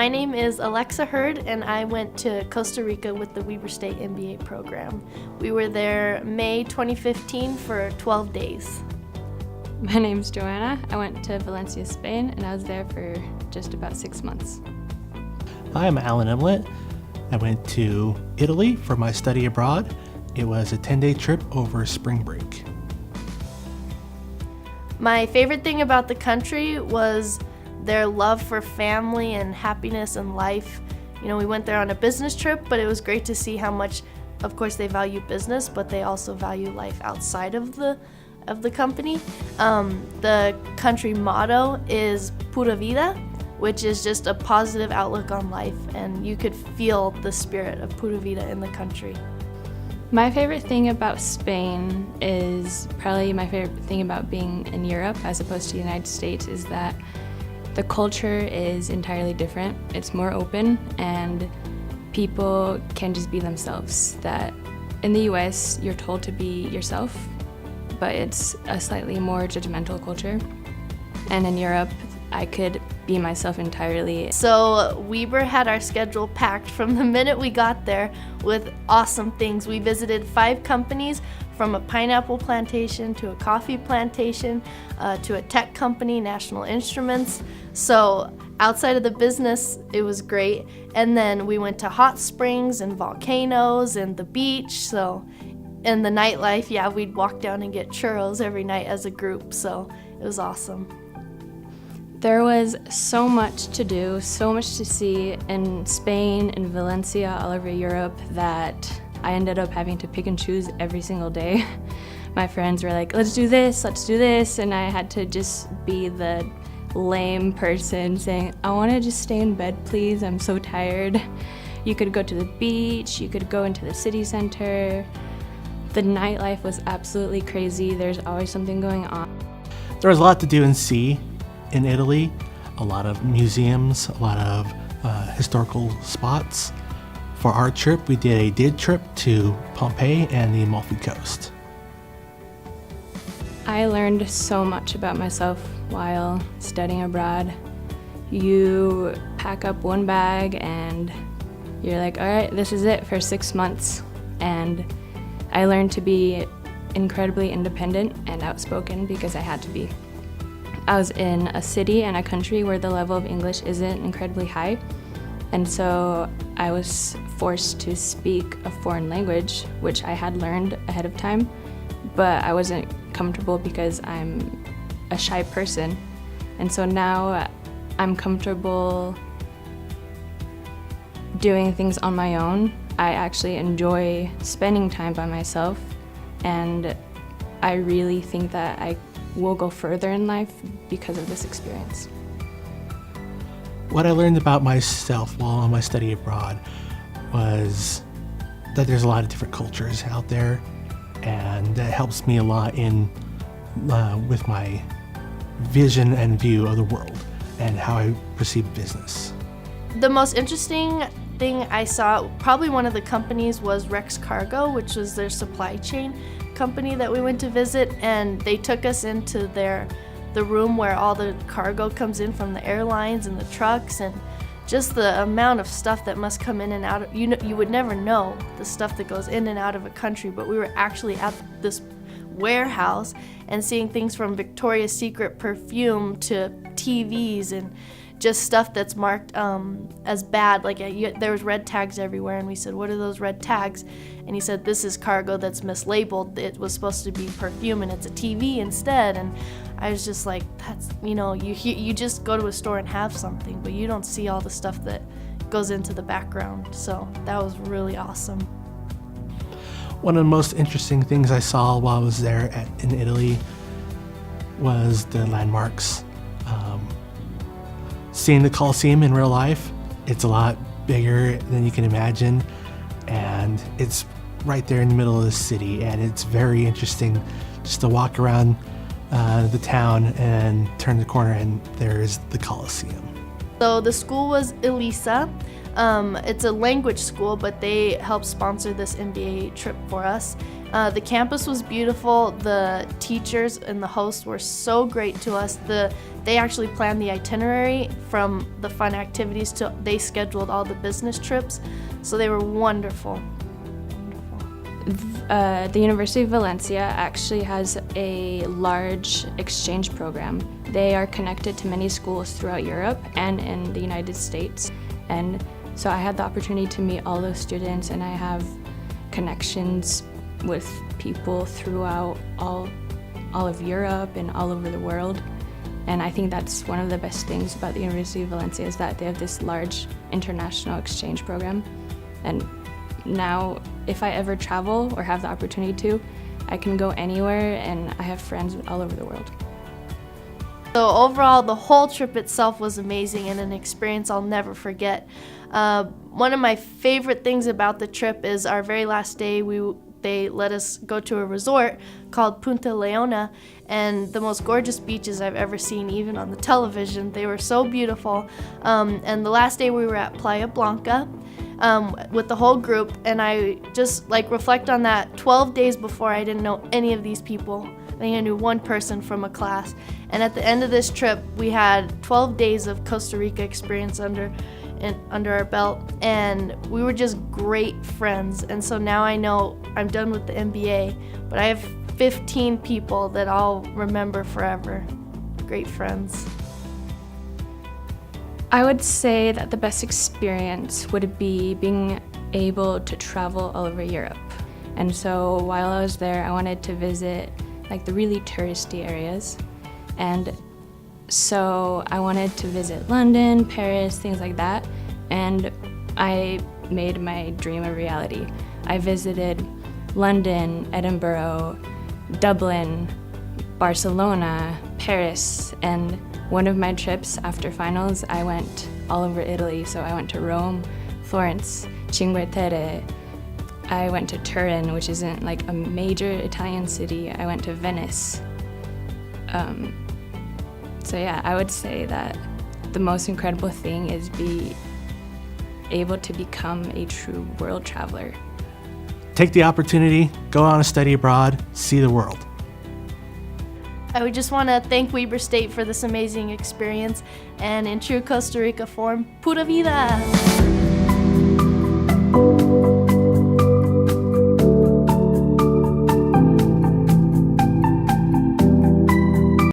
My name is Alexa Hurd, and I went to Costa Rica with the Weber State MBA program. We were there May 2015 for 12 days. My name's Joanna. I went to Valencia, Spain, and I was there for just about 6 months. Hi, I'm Alan Emlet. I went to Italy for my study abroad. It was a 10-day trip over spring break. My favorite thing about the country was their love for family and happiness and life. You know, we went there on a business trip, but it was great to see how much, of course, they value business, but they also value life outside of the company. The country motto is Pura Vida, which is just a positive outlook on life, and you could feel the spirit of Pura Vida in the country. My favorite thing about Spain is probably my favorite thing about being in Europe as opposed to the United States is that the culture is entirely different. It's more open and people can just be themselves. That in the US, you're told to be yourself, but it's a slightly more judgmental culture. And in Europe, I could be myself entirely. So Weber had our schedule packed from the minute we got there with awesome things. We visited 5 companies, from a pineapple plantation to a coffee plantation to a tech company, National Instruments. So outside of the business, it was great. And then we went to hot springs and volcanoes and the beach. So in the nightlife, yeah, we'd walk down and get churros every night as a group. So it was awesome. There was so much to do, so much to see in Spain and Valencia, all over Europe, that I ended up having to pick and choose every single day. My friends were like, let's do this, and I had to just be the lame person saying, I want to just stay in bed, please, I'm so tired. You could go to the beach, you could go into the city center. The nightlife was absolutely crazy. There's always something going on. There was a lot to do and see in Italy, a lot of museums, a lot of historical spots. For our trip, we did a day trip to Pompeii and the Amalfi Coast. I learned so much about myself while studying abroad. You pack up one bag and you're like, all right, this is it for 6 months. And I learned to be incredibly independent and outspoken because I had to be. I was in a city and a country where the level of English isn't incredibly high. And so I was forced to speak a foreign language, which I had learned ahead of time, but I wasn't comfortable because I'm a shy person. And so now I'm comfortable doing things on my own. I actually enjoy spending time by myself, and I really think that I will go further in life because of this experience. What I learned about myself while on my study abroad was that there's a lot of different cultures out there, and that helps me a lot in with my vision and view of the world and how I perceive business. The most interesting thing I saw, probably one of the companies, was Rex Cargo, which was their supply chain company that we went to visit, and they took us into the room where all the cargo comes in from the airlines and the trucks, and just the amount of stuff that must come in and out of, you would never know the stuff that goes in and out of a country, but we were actually at this warehouse and seeing things from Victoria's Secret perfume to TVs and just stuff that's marked as bad. Like there was red tags everywhere, and we said, what are those red tags? And he said, this is cargo that's mislabeled. It was supposed to be perfume and it's a TV instead. And I was just like, that's, you just go to a store and have something, but you don't see all the stuff that goes into the background. So that was really awesome. One of the most interesting things I saw while I was there in Italy was the landmarks. Seeing the Colosseum in real life, it's a lot bigger than you can imagine, and it's right there in the middle of the city, and it's very interesting just to walk around the town and turn the corner and there's the Colosseum. So the school was ELISA. It's a language school, but they helped sponsor this MBA trip for us. The campus was beautiful. The teachers and the hosts were so great to us. They actually planned the itinerary from the fun activities to they scheduled all the business trips, so they were wonderful. The University of Valencia actually has a large exchange program. They are connected to many schools throughout Europe and in the United States. And so I had the opportunity to meet all those students, and I have connections with people throughout all of Europe and all over the world. And I think that's one of the best things about the University of Valencia is that they have this large international exchange program. And now, if I ever travel or have the opportunity to, I can go anywhere and I have friends all over the world. So overall, the whole trip itself was amazing and an experience I'll never forget. One of my favorite things about the trip is our very last day, they let us go to a resort called Punta Leona, and the most gorgeous beaches I've ever seen, even on the television. They were so beautiful. And the last day we were at Playa Blanca with the whole group, and I just reflect on that. 12 days before, I didn't know any of these people. I think I knew one person from a class. And at the end of this trip, we had 12 days of Costa Rica experience under our belt, and we were just great friends. And so now I know I'm done with the MBA, but I have 15 people that I'll remember forever. Great friends. I would say that the best experience would be being able to travel all over Europe. And so while I was there, I wanted to visit the really touristy areas. And so I wanted to visit London, Paris, things like that. And I made my dream a reality. I visited London, Edinburgh, Dublin, Barcelona, Paris, and one of my trips after finals, I went all over Italy. So I went to Rome, Florence, Cinque Terre. I went to Turin, which isn't a major Italian city. I went to Venice. So yeah, I would say that the most incredible thing is be able to become a true world traveler. Take the opportunity, go on a study abroad, see the world. I would just want to thank Weber State for this amazing experience, and in true Costa Rica form, pura vida!